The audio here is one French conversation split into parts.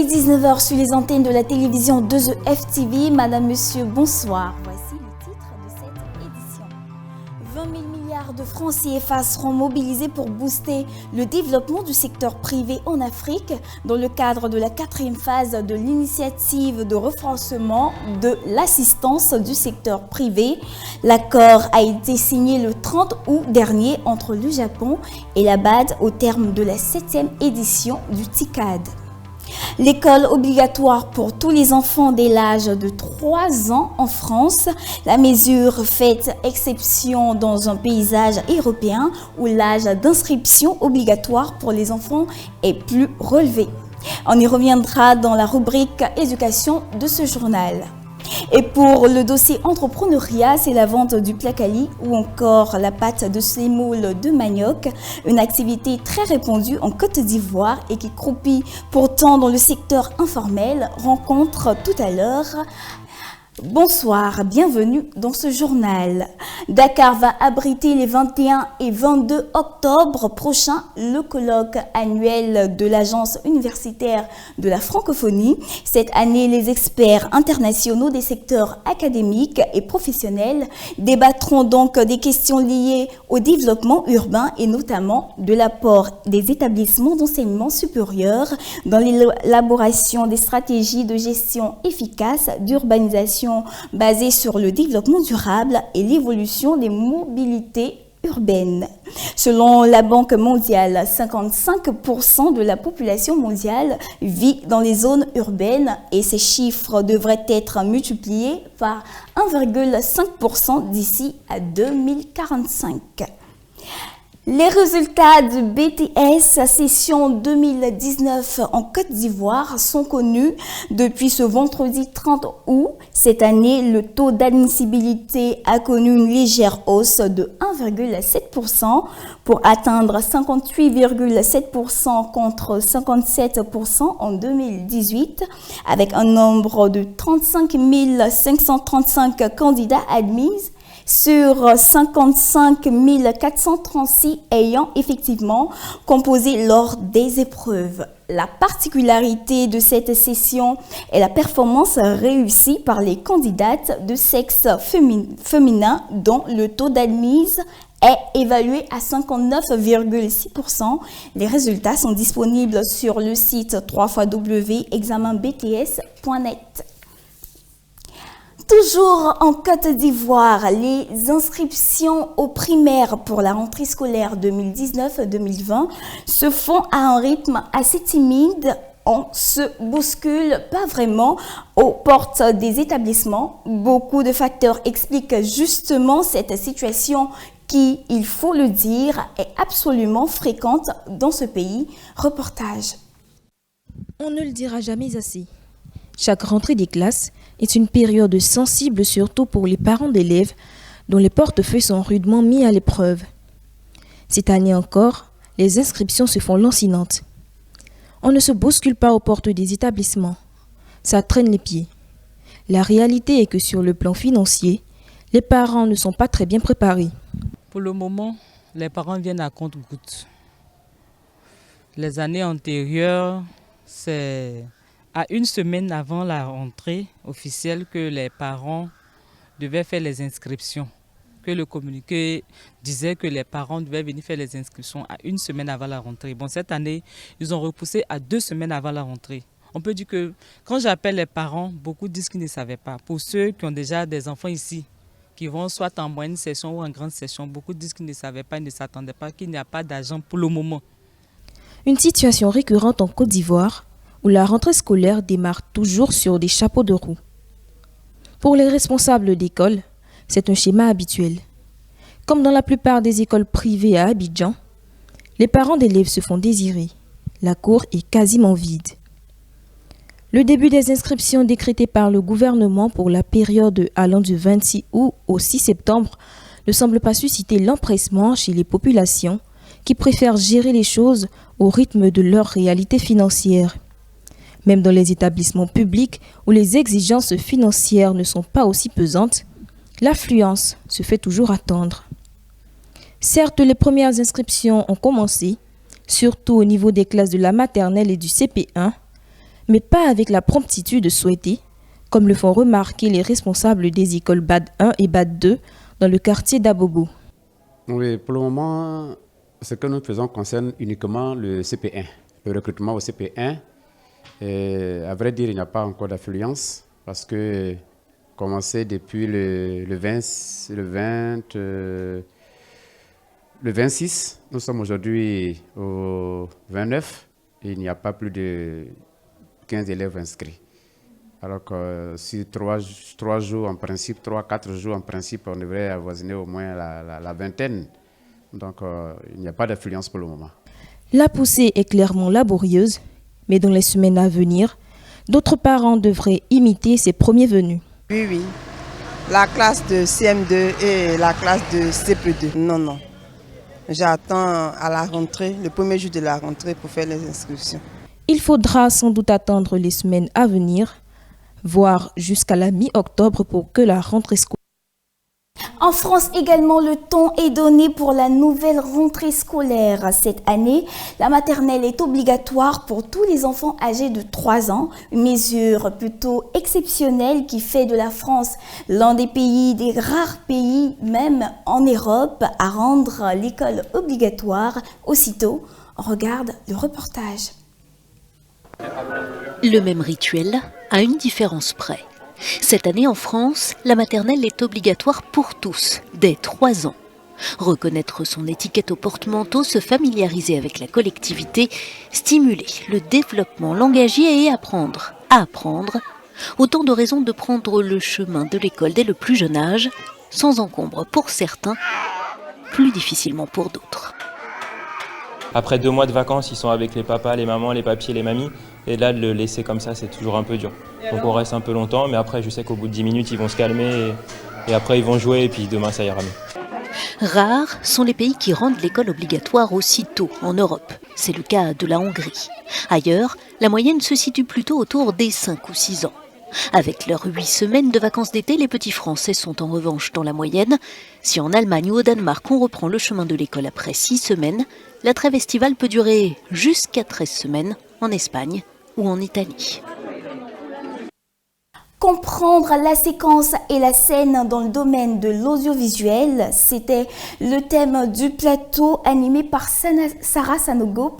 19 heures sur les antennes de la télévision 2EF-TV. Madame, Monsieur, bonsoir. Voici le titre de cette édition. 20 000 milliards de francs CFA seront mobilisés pour booster le développement du secteur privé en Afrique dans le cadre de la 4e phase de l'initiative de renforcement de l'assistance du secteur privé. L'accord a été signé le 30 août dernier entre le Japon et la BAD au terme de la 7e édition du TICAD. L'école obligatoire pour tous les enfants dès l'âge de 3 ans en France. La mesure fait exception dans un paysage européen où l'âge d'inscription obligatoire pour les enfants est plus relevé. On y reviendra dans la rubrique éducation de ce journal. Et pour le dossier entrepreneuriat, c'est la vente du placali ou encore la pâte de semoule de manioc, une activité très répandue en Côte d'Ivoire et qui croupit pourtant dans le secteur informel. Rencontre tout à l'heure. Bonsoir, bienvenue dans ce journal. Dakar va abriter les 21 et 22 octobre prochains le colloque annuel de l'Agence universitaire de la francophonie. Cette année, les experts internationaux des secteurs académiques et professionnels débattront donc des questions liées au développement urbain et notamment de l'apport des établissements d'enseignement supérieur dans l'élaboration des stratégies de gestion efficace d'urbanisation basée sur le développement durable et l'évolution des mobilités urbaines. Selon la Banque mondiale, 55% de la population mondiale vit dans les zones urbaines et ces chiffres devraient être multipliés par 1,5% d'ici à 2045. Les résultats du BTS session 2019 en Côte d'Ivoire sont connus depuis ce vendredi 30 août. Cette année, le taux d'admissibilité a connu une légère hausse de 1,7% pour atteindre 58,7% contre 57% en 2018, avec un nombre de 35 535 candidats admis sur 55 436 ayant effectivement composé lors des épreuves. La particularité de cette session est la performance réussie par les candidates de sexe féminin dont le taux d'admise est évalué à 59,6%. Les résultats sont disponibles sur le site www.examenbts.net. Toujours en Côte d'Ivoire, les inscriptions aux primaires pour la rentrée scolaire 2019-2020 se font à un rythme assez timide. On se bouscule pas vraiment aux portes des établissements. Beaucoup de facteurs expliquent justement cette situation qui, il faut le dire, est absolument fréquente dans ce pays. Reportage. On ne le dira jamais assez. Chaque rentrée des classes est une période sensible surtout pour les parents d'élèves dont les portefeuilles sont rudement mis à l'épreuve. Cette année encore, les inscriptions se font lancinantes. On ne se bouscule pas aux portes des établissements. Ça traîne les pieds. La réalité est que sur le plan financier, les parents ne sont pas très bien préparés. Pour le moment, les parents viennent à compte-gouttes. Les années antérieures, c'est à une semaine avant la rentrée officielle que les parents devaient faire les inscriptions. Que le communiqué disait que les parents devaient venir faire les inscriptions à une semaine avant la rentrée. Bon, cette année, ils ont repoussé à 2 semaines avant la rentrée. On peut dire que quand j'appelle les parents, beaucoup disent qu'ils ne savaient pas. Pour ceux qui ont déjà des enfants ici, qui vont soit en moyenne session ou en grande session, beaucoup disent qu'ils ne savaient pas, ils ne s'attendaient pas, qu'il n'y a pas d'argent pour le moment. Une situation récurrente en Côte d'Ivoire, où la rentrée scolaire démarre toujours sur des chapeaux de roue. Pour les responsables d'école, c'est un schéma habituel. Comme dans la plupart des écoles privées à Abidjan, les parents d'élèves se font désirer. La cour est quasiment vide. Le début des inscriptions décrétées par le gouvernement pour la période allant du 26 août au 6 septembre ne semble pas susciter l'empressement chez les populations qui préfèrent gérer les choses au rythme de leur réalité financière. Même dans les établissements publics où les exigences financières ne sont pas aussi pesantes, l'affluence se fait toujours attendre. Certes, les premières inscriptions ont commencé, surtout au niveau des classes de la maternelle et du CP1, mais pas avec la promptitude souhaitée, comme le font remarquer les responsables des écoles BAD 1 et BAD 2 dans le quartier d'Abobo. Oui, pour le moment, ce que nous faisons concerne uniquement le CP1, le recrutement au CP1. Et à vrai dire, il n'y a pas encore d'affluence parce que commencé depuis le 26, nous sommes aujourd'hui au 29 et il n'y a pas plus de 15 élèves inscrits. Alors que sur 3 jours en principe, 3-4 jours en principe, on devrait avoisiner au moins la vingtaine. Donc il n'y a pas d'affluence pour le moment. La poussée est clairement laborieuse, mais dans les semaines à venir, d'autres parents devraient imiter ces premiers venus. Oui. La classe de CM2 et la classe de CP2. Non. J'attends à la rentrée, le premier jour de la rentrée pour faire les inscriptions. Il faudra sans doute attendre les semaines à venir, voire jusqu'à la mi-octobre pour que la rentrée scolaire. En France également, le ton est donné pour la nouvelle rentrée scolaire. Cette année, la maternelle est obligatoire pour tous les enfants âgés de 3 ans. Une mesure plutôt exceptionnelle qui fait de la France l'un des rares pays, même en Europe, à rendre l'école obligatoire aussitôt. On regarde le reportage. Le même rituel, à une différence près. Cette année en France, la maternelle est obligatoire pour tous, dès 3 ans. Reconnaître son étiquette au porte-manteau, se familiariser avec la collectivité, stimuler le développement langagier et apprendre à apprendre. Autant de raisons de prendre le chemin de l'école dès le plus jeune âge, sans encombre pour certains, plus difficilement pour d'autres. Après 2 mois de vacances, ils sont avec les papas, les mamans, les papiers, les mamies. Et là, de le laisser comme ça, c'est toujours un peu dur. Donc on reste un peu longtemps, mais après, je sais qu'au bout de 10 minutes, ils vont se calmer. Et après, ils vont jouer, et puis demain, ça ira mieux. Rares sont les pays qui rendent l'école obligatoire aussitôt en Europe. C'est le cas de la Hongrie. Ailleurs, la moyenne se situe plutôt autour des 5 ou 6 ans. Avec leurs 8 semaines de vacances d'été, les petits Français sont en revanche dans la moyenne. Si en Allemagne ou au Danemark, on reprend le chemin de l'école après 6 semaines, la trêve estivale peut durer jusqu'à 13 semaines en Espagne ou en Italie. Comprendre la séquence et la scène dans le domaine de l'audiovisuel, c'était le thème du plateau animé par Sarah Sanogo,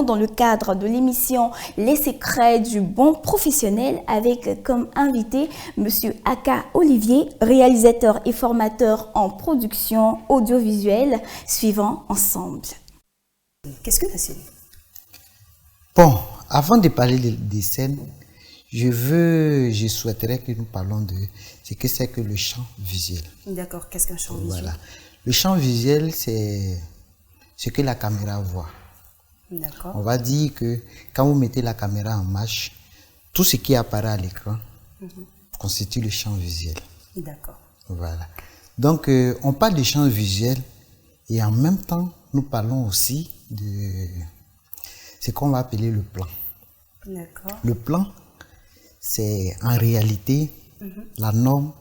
dans le cadre de l'émission Les secrets du bon professionnel, avec comme invité Monsieur Aka Olivier, réalisateur et formateur en production audiovisuelle. Suivant ensemble. Qu'est-ce que la scène? Bon, avant de parler des scènes, je souhaiterais que nous parlons de ce que c'est que le champ visuel. D'accord, qu'est-ce qu'un champ visuel? Voilà. Le champ visuel, c'est ce que la caméra voit. D'accord. On va dire que quand vous mettez la caméra en marche, tout ce qui apparaît à l'écran constitue le champ visuel. D'accord. Voilà. Donc, on parle de champ visuel et en même temps, nous parlons aussi de ce qu'on va appeler le plan. D'accord. Le plan, c'est en réalité la norme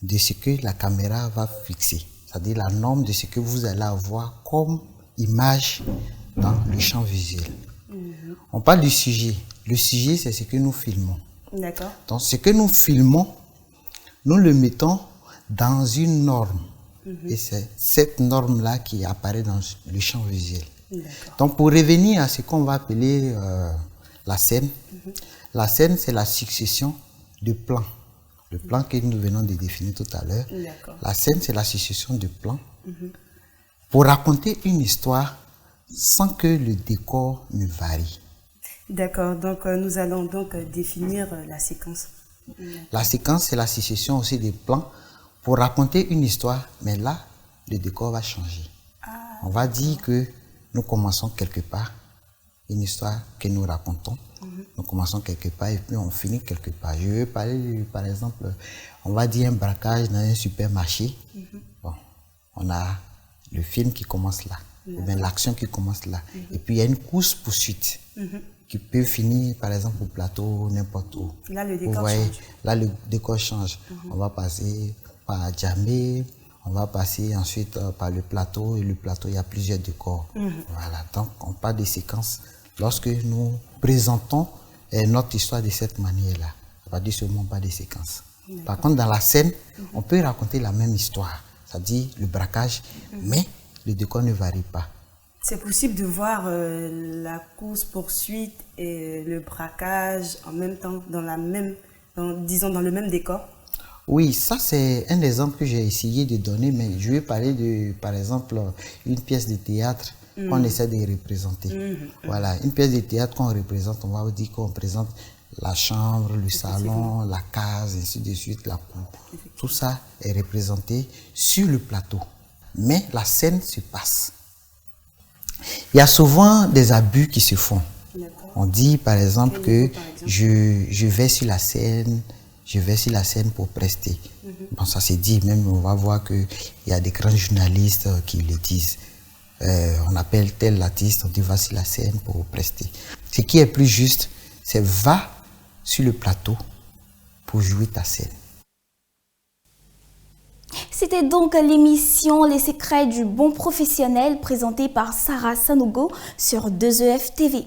de ce que la caméra va fixer. C'est-à-dire la norme de ce que vous allez avoir comme image dans le champ visuel. On parle du sujet. Le sujet, c'est ce que nous filmons. D'accord. Donc, ce que nous filmons, nous le mettons dans une norme. Et c'est cette norme-là qui apparaît dans le champ visuel. Donc, pour revenir à ce qu'on va appeler la scène, la scène, c'est la succession de plans. Le plan que nous venons de définir tout à l'heure. La scène, c'est la succession de plans pour raconter une histoire sans que le décor ne varie. D'accord, donc nous allons donc définir la séquence. La séquence, c'est la succession aussi des plans pour raconter une histoire, mais là, le décor va changer. On va dire que nous commençons quelque part, une histoire que nous racontons. Nous commençons quelque part et puis on finit quelque part. Je veux parler, par exemple, on va dire un braquage dans un supermarché. Bon, on a le film qui commence là, ou bien l'action qui commence là. Et puis il y a une course-poursuite qui peut finir, par exemple, au plateau, n'importe où. Là, le décor voyez, change. Là, le décor change. On va passer par Djamé, on va passer ensuite par le plateau, et le plateau, il y a plusieurs décors. Voilà, donc on parle des séquences lorsque nous présentons notre histoire de cette manière-là. Ça va dire seulement pas des séquences. Par contre, dans la scène, on peut raconter la même histoire, c'est-à-dire le braquage, mais le décor ne varie pas. C'est possible de voir la course-poursuite et le braquage en même temps, dans le même décor? Oui, ça c'est un exemple que j'ai essayé de donner, mais je vais parler de, par exemple, une pièce de théâtre qu'on essaie de représenter. Voilà, une pièce de théâtre qu'on représente, on va dire qu'on présente la chambre, le salon, la case, ainsi de suite, la cour. Tout ça est représenté sur le plateau, mais la scène se passe. Il y a souvent des abus qui se font. On dit par exemple que je vais sur la scène, pour prester. Bon, ça c'est dit, même on va voir qu'il y a des grands journalistes qui le disent. On appelle tel artiste, on dit va sur la scène pour prester. Ce qui est plus juste, c'est va sur le plateau pour jouer ta scène. C'était donc l'émission Les secrets du bon professionnel présentée par Sarah Sanogo sur 2EF TV.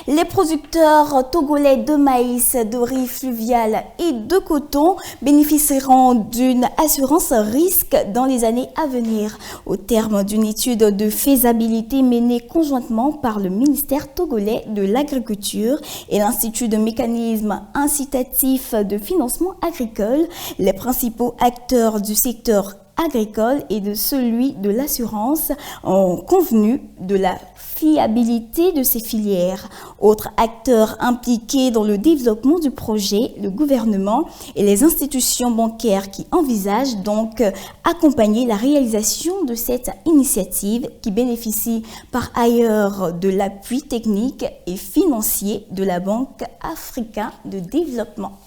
Les producteurs togolais de maïs, de riz fluvial et de coton bénéficieront d'une assurance risque dans les années à venir, au terme d'une étude de faisabilité menée conjointement par le ministère togolais de l'Agriculture et l'Institut de mécanismes incitatifs de financement agricole. Les principaux acteurs du secteur agricole et de celui de l'assurance ont convenu de la fiabilité de ces filières. Autres acteurs impliqués dans le développement du projet, le gouvernement et les institutions bancaires qui envisagent donc accompagner la réalisation de cette initiative qui bénéficie par ailleurs de l'appui technique et financier de la Banque africaine de développement.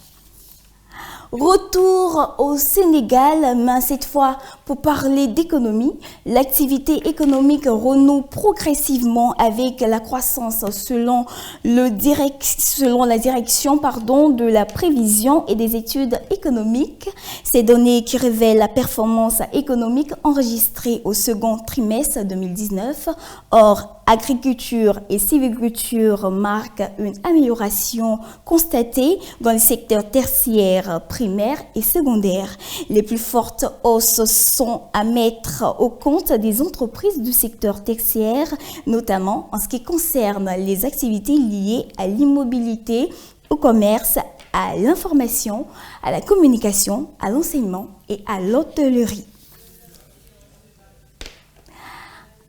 Retour au Sénégal, mais cette fois pour parler d'économie. L'activité économique renoue progressivement avec la croissance selon la direction de la prévision et des études économiques. Ces données qui révèlent la performance économique enregistrée au second trimestre 2019. Or, agriculture et sylviculture marquent une amélioration constatée dans les secteurs tertiaires, primaires et secondaires. Les plus fortes hausses sont à mettre au compte des entreprises du secteur tertiaire, notamment en ce qui concerne les activités liées à l'immobilité, au commerce, à l'information, à la communication, à l'enseignement et à l'hôtellerie.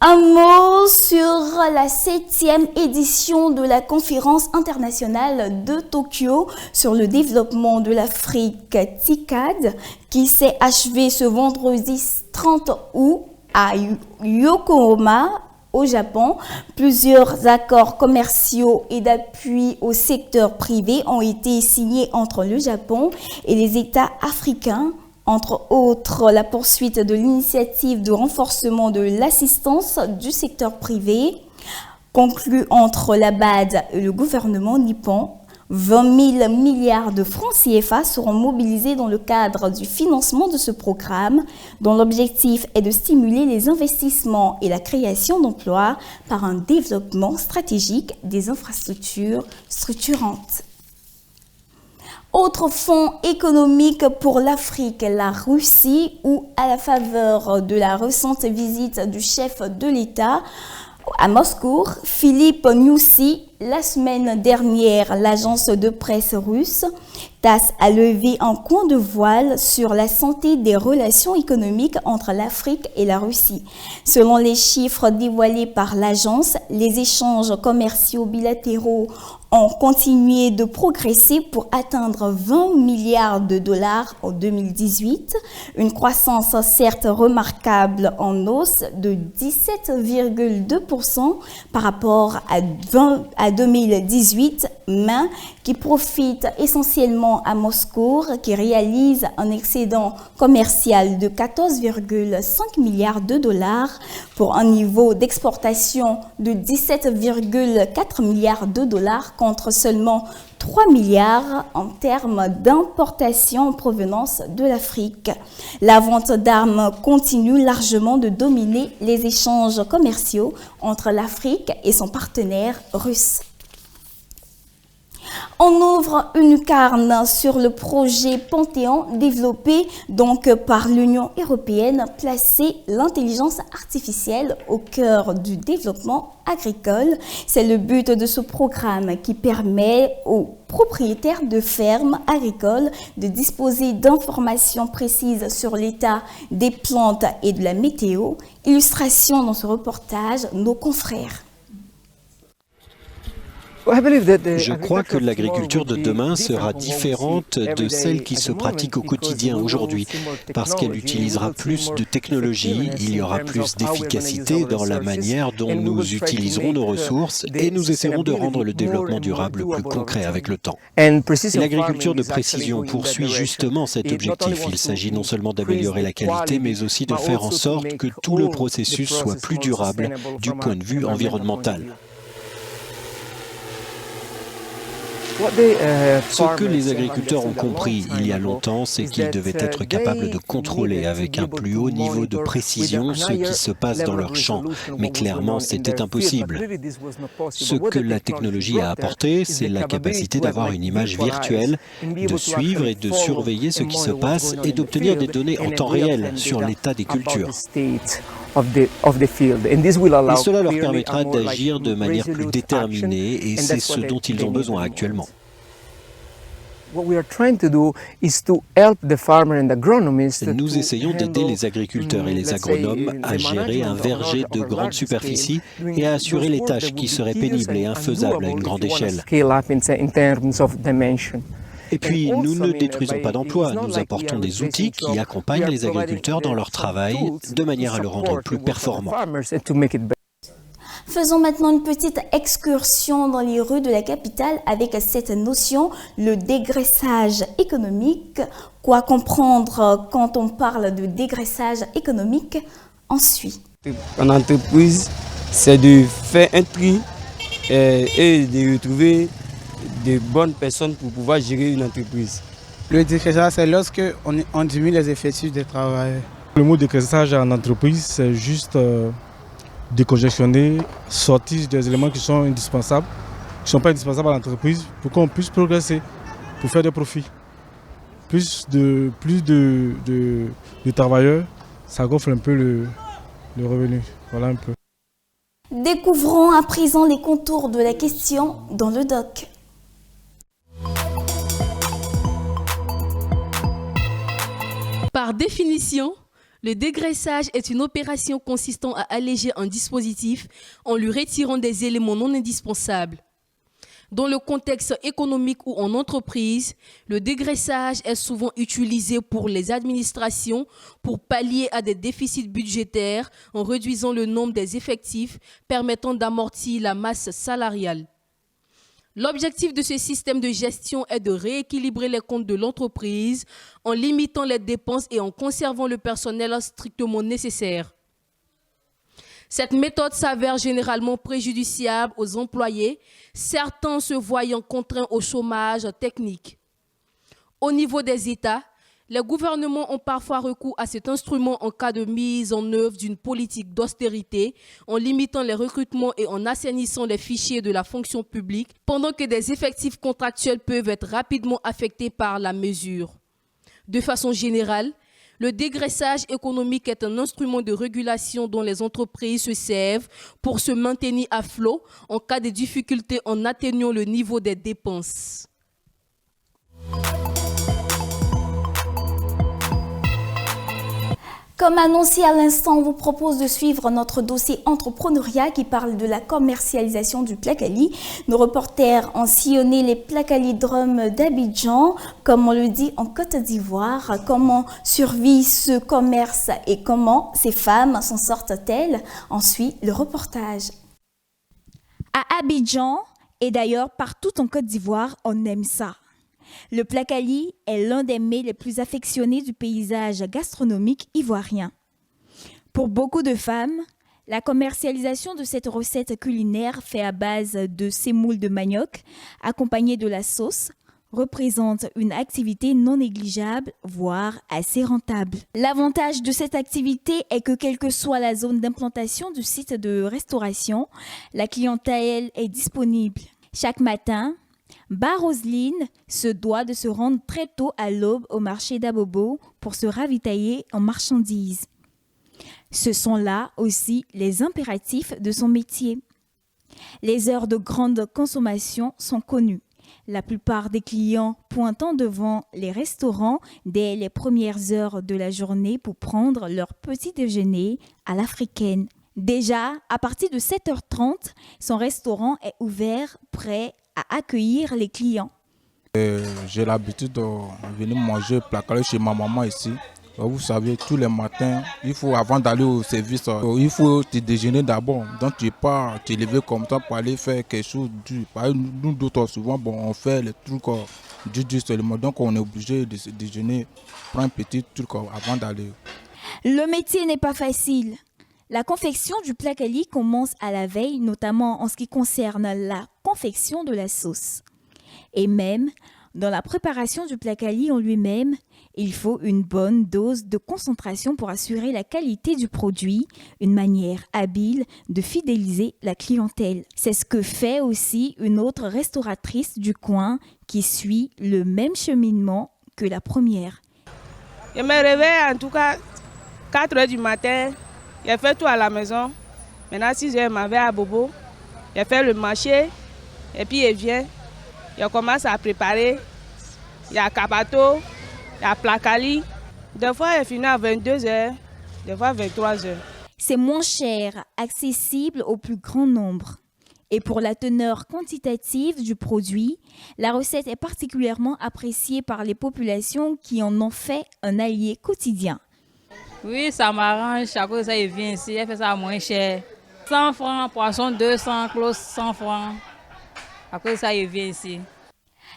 Un mot sur la 7e édition de la conférence internationale de Tokyo sur le développement de l'Afrique TICAD qui s'est achevée ce vendredi 30 août à Yokohama au Japon. Plusieurs accords commerciaux et d'appui au secteur privé ont été signés entre le Japon et les États africains. Entre autres, la poursuite de l'initiative de renforcement de l'assistance du secteur privé, conclue entre la BAD et le gouvernement nippon. 20 000 milliards de francs CFA seront mobilisés dans le cadre du financement de ce programme, dont l'objectif est de stimuler les investissements et la création d'emplois par un développement stratégique des infrastructures structurantes. Autre fonds économique pour l'Afrique, la Russie, où à la faveur de la récente visite du chef de l'État à Moscou, Philippe Nyusi, la semaine dernière, l'agence de presse russe TASS a levé un coin de voile sur la santé des relations économiques entre l'Afrique et la Russie. Selon les chiffres dévoilés par l'agence, les échanges commerciaux bilatéraux ont continué de progresser pour atteindre 20 milliards de dollars en 2018, une croissance certes remarquable en hausse de 17,2% par rapport à 2018, mais qui profite essentiellement à Moscou, qui réalise un excédent commercial de 14,5 milliards de dollars pour un niveau d'exportation de 17,4 milliards de dollars contre seulement 3 milliards en termes d'importation en provenance de l'Afrique. La vente d'armes continue largement de dominer les échanges commerciaux entre l'Afrique et son partenaire russe. On ouvre une carne sur le projet Panthéon développé donc par l'Union européenne, placer l'intelligence artificielle au cœur du développement agricole. C'est le but de ce programme qui permet aux propriétaires de fermes agricoles de disposer d'informations précises sur l'état des plantes et de la météo. Illustration dans ce reportage, nos confrères. Je crois que l'agriculture de demain sera différente de celle qui se pratique au quotidien aujourd'hui, parce qu'elle utilisera plus de technologies, il y aura plus d'efficacité dans la manière dont nous utiliserons nos ressources et nous essaierons de rendre le développement durable plus concret avec le temps. L'agriculture de précision poursuit justement cet objectif. Il s'agit non seulement d'améliorer la qualité, mais aussi de faire en sorte que tout le processus soit plus durable du point de vue environnemental. Ce que les agriculteurs ont compris il y a longtemps, c'est qu'ils devaient être capables de contrôler avec un plus haut niveau de précision ce qui se passe dans leurs champs. Mais clairement, c'était impossible. Ce que la technologie a apporté, c'est la capacité d'avoir une image virtuelle, de suivre et de surveiller ce qui se passe et d'obtenir des données en temps réel sur l'état des cultures. Et cela leur permettra d'agir de manière plus déterminée et c'est ce dont ils ont besoin actuellement. Nous essayons d'aider les agriculteurs et les agronomes à gérer un verger de grande superficie et à assurer les tâches qui seraient pénibles et infaisables à une grande échelle. Et puis, nous ne détruisons pas d'emplois, nous apportons des outils qui accompagnent les agriculteurs dans leur travail de manière à le rendre plus performant. Faisons maintenant une petite excursion dans les rues de la capitale avec cette notion, le dégraissage économique. Quoi comprendre quand on parle de dégraissage économique? On suit. En entreprise, c'est de faire un tri et de retrouver de bonnes personnes pour pouvoir gérer une entreprise. Le dégraissage, c'est lorsque on diminue les effectifs des travailleurs. Le mot dégraissage en entreprise, c'est juste décongestionner, sortir des éléments qui sont indispensables, qui ne sont pas indispensables à l'entreprise pour qu'on puisse progresser, pour faire des profits. Plus de travailleurs, ça gonfle un peu le revenu. Voilà un peu. Découvrons à présent les contours de la question dans le doc. Par définition, le dégraissage est une opération consistant à alléger un dispositif en lui retirant des éléments non indispensables. Dans le contexte économique ou en entreprise, le dégraissage est souvent utilisé pour les administrations pour pallier à des déficits budgétaires en réduisant le nombre des effectifs permettant d'amortir la masse salariale. L'objectif de ce système de gestion est de rééquilibrer les comptes de l'entreprise en limitant les dépenses et en conservant le personnel strictement nécessaire. Cette méthode s'avère généralement préjudiciable aux employés, certains se voyant contraints au chômage technique. Au niveau des États, les gouvernements ont parfois recours à cet instrument en cas de mise en œuvre d'une politique d'austérité, en limitant les recrutements et en assainissant les fichiers de la fonction publique, pendant que des effectifs contractuels peuvent être rapidement affectés par la mesure. De façon générale, le dégraissage économique est un instrument de régulation dont les entreprises se servent pour se maintenir à flot en cas de difficultés en atteignant le niveau des dépenses. Comme annoncé à l'instant, on vous propose de suivre notre dossier entrepreneuriat qui parle de la commercialisation du Plakali. Nos reporters ont sillonné les Plakali-drums d'Abidjan, comme on le dit en Côte d'Ivoire. Comment survit ce commerce et comment ces femmes s'en sortent-elles? Ensuite, le reportage. À Abidjan, et d'ailleurs partout en Côte d'Ivoire, on aime ça. Le Plakali est l'un des mets les plus affectionnés du paysage gastronomique ivoirien. Pour beaucoup de femmes, la commercialisation de cette recette culinaire faite à base de semoule de manioc, accompagnée de la sauce, représente une activité non négligeable, voire assez rentable. L'avantage de cette activité est que quelle que soit la zone d'implantation du site de restauration, la clientèle est disponible. Chaque matin, Roselyne se doit de se rendre très tôt à l'aube au marché d'Abobo pour se ravitailler en marchandises. Ce sont là aussi les impératifs de son métier. Les heures de grande consommation sont connues. La plupart des clients pointant devant les restaurants dès les premières heures de la journée pour prendre leur petit déjeuner à l'africaine. Déjà, à partir de 7h30, son restaurant est ouvert, prêt à accueillir les clients. J'ai l'habitude de venir manger placalé chez ma maman ici. Vous savez, tous les matins, avant d'aller au service, il faut te déjeuner d'abord. Donc tu n'es pas te lever comme ça pour aller faire quelque chose du. Nous d'autres, souvent, on fait les trucs du seulement. Donc on est obligé de se déjeuner, prendre un petit truc avant d'aller. Le métier n'est pas facile. La confection du placali commence à la veille, notamment en ce qui concerne la confection de la sauce. Et même, dans la préparation du placali en lui-même, il faut une bonne dose de concentration pour assurer la qualité du produit, une manière habile de fidéliser la clientèle. C'est ce que fait aussi une autre restauratrice du coin qui suit le même cheminement que la première. Je me réveille en tout cas 4 h du matin. J'ai fait tout à la maison. Maintenant, 6 h, je m'en vais à Bobo. J'ai fait le marché. Et puis, il vient. Je commence à préparer. Il y a Kabato, il y a Placali. Des fois, il finit à 22 h, des fois 23 h. C'est moins cher, accessible au plus grand nombre. Et pour la teneur quantitative du produit, la recette est particulièrement appréciée par les populations qui en ont fait un allié quotidien. Oui, ça m'arrange. Chaque fois que ça vient ici, elle fait ça moins cher. 100 francs, poisson 200, close 100 francs. Après ça, vient ici.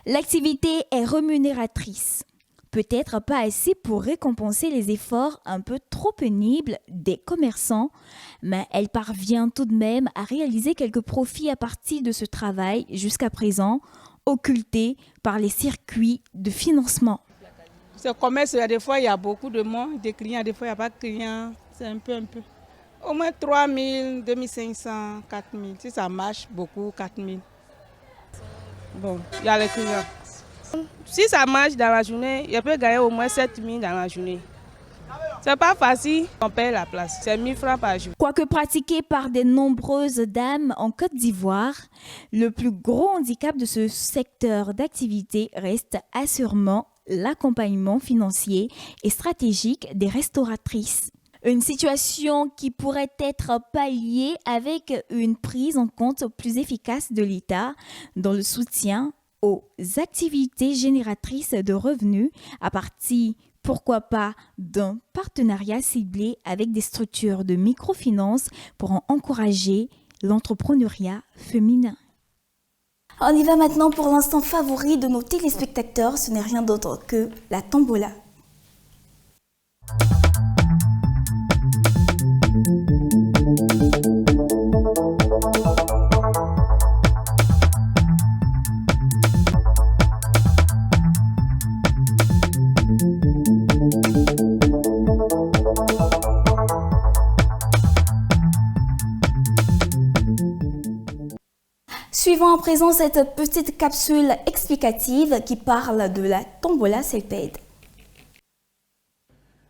L'activité est rémunératrice. Peut-être pas assez pour récompenser les efforts un peu trop pénibles des commerçants, mais elle parvient tout de même à réaliser quelques profits à partir de ce travail jusqu'à présent occulté par les circuits de financement. Ce commerce, des fois, il y a beaucoup de monde, des clients, des fois, il n'y a pas de clients. C'est un peu. Au moins 3 000, 2 500, 4 000. Si ça marche beaucoup, 4 000. Bon, il y a les clients. Si ça marche dans la journée, je peux gagner au moins 7 000 dans la journée. C'est pas facile, on paye la place. C'est 1 000 francs par jour. Quoique pratiqué par de nombreuses dames en Côte d'Ivoire, le plus gros handicap de ce secteur d'activité reste assurément l'accompagnement financier et stratégique des restauratrices. Une situation qui pourrait être palliée avec une prise en compte plus efficace de l'État dans le soutien aux activités génératrices de revenus à partir, pourquoi pas, d'un partenariat ciblé avec des structures de microfinance pour en encourager l'entrepreneuriat féminin. On y va maintenant pour l'instant favori de nos téléspectateurs, ce n'est rien d'autre que la tombola. Suivons à présent cette petite capsule explicative qui parle de la tombola Celped.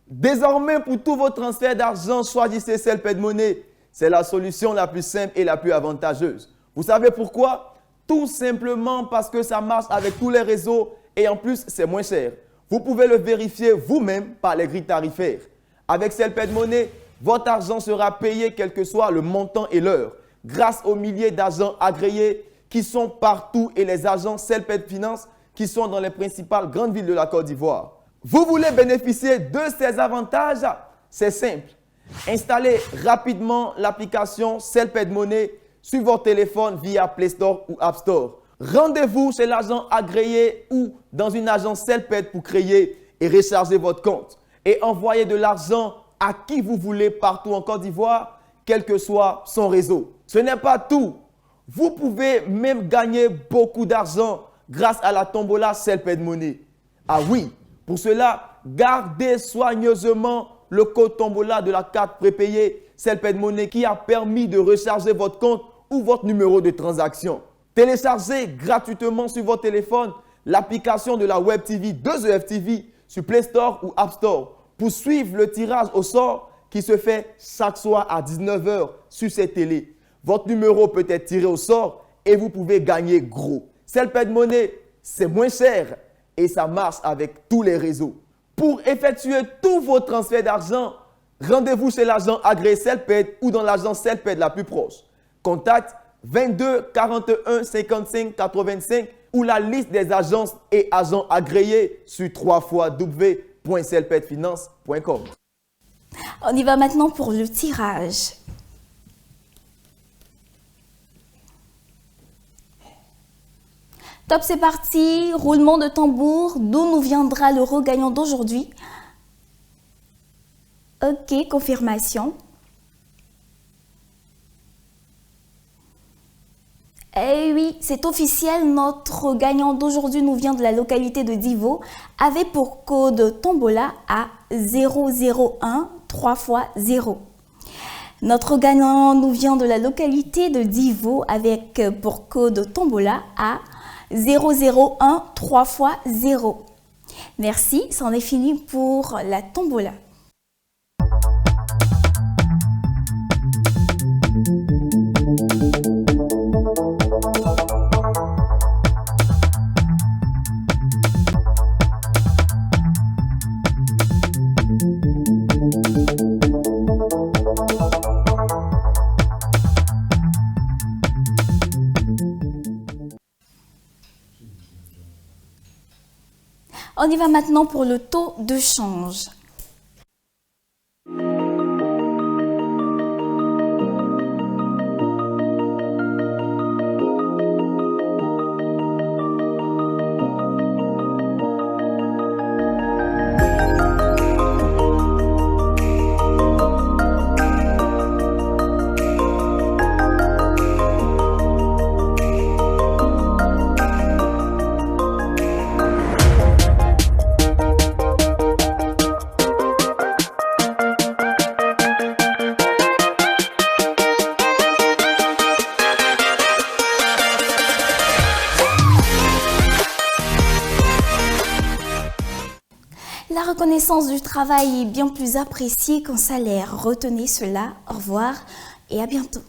Désormais, pour tous vos transferts d'argent, choisissez Celped Money. C'est la solution la plus simple et la plus avantageuse. Vous savez pourquoi? Tout simplement parce que ça marche avec tous les réseaux et en plus, c'est moins cher. Vous pouvez le vérifier vous-même par les grilles tarifaires. Avec Celped Money, votre argent sera payé quel que soit le montant et l'heure, grâce aux milliers d'agents agréés qui sont partout et les agents Celped Finance qui sont dans les principales grandes villes de la Côte d'Ivoire. Vous voulez bénéficier de ces avantages? C'est simple. Installez rapidement l'application Celped Money sur votre téléphone via Play Store ou App Store. Rendez-vous chez l'agent agréé ou dans une agence Celped pour créer et recharger votre compte et envoyer de l'argent à qui vous voulez partout en Côte d'Ivoire, quel que soit son réseau. Ce n'est pas tout. Vous pouvez même gagner beaucoup d'argent grâce à la tombola Celped Money. Ah oui, pour cela, gardez soigneusement le code tombola de la carte prépayée Celped Money qui a permis de recharger votre compte ou votre numéro de transaction. Téléchargez gratuitement sur votre téléphone l'application de la Web TV 2EFTV sur Play Store ou App Store pour suivre le tirage au sort qui se fait chaque soir à 19 h sur cette télé. Votre numéro peut être tiré au sort et vous pouvez gagner gros. Celped Money, c'est moins cher et ça marche avec tous les réseaux. Pour effectuer tous vos transferts d'argent, rendez-vous chez l'agent agréé Celped ou dans l'agence Celped la plus proche. Contact 22 41 55 85 ou la liste des agences et agents agréés sur www.celpedfinance.com. On y va maintenant pour le tirage. Top, c'est parti. Roulement de tambour. D'où nous viendra le regagnant d'aujourd'hui? Ok, confirmation. Eh oui, c'est officiel, notre gagnant d'aujourd'hui nous vient de la localité de Divo, avec pour code Tombola à 001 3 x 0. Notre gagnant nous vient de la localité de Divo avec pour code Tombola à 001 3 x 0. Merci, c'en est fini pour la Tombola. On y va maintenant pour le taux de change. La reconnaissance du travail est bien plus appréciée qu'un salaire. Retenez cela. Au revoir et à bientôt.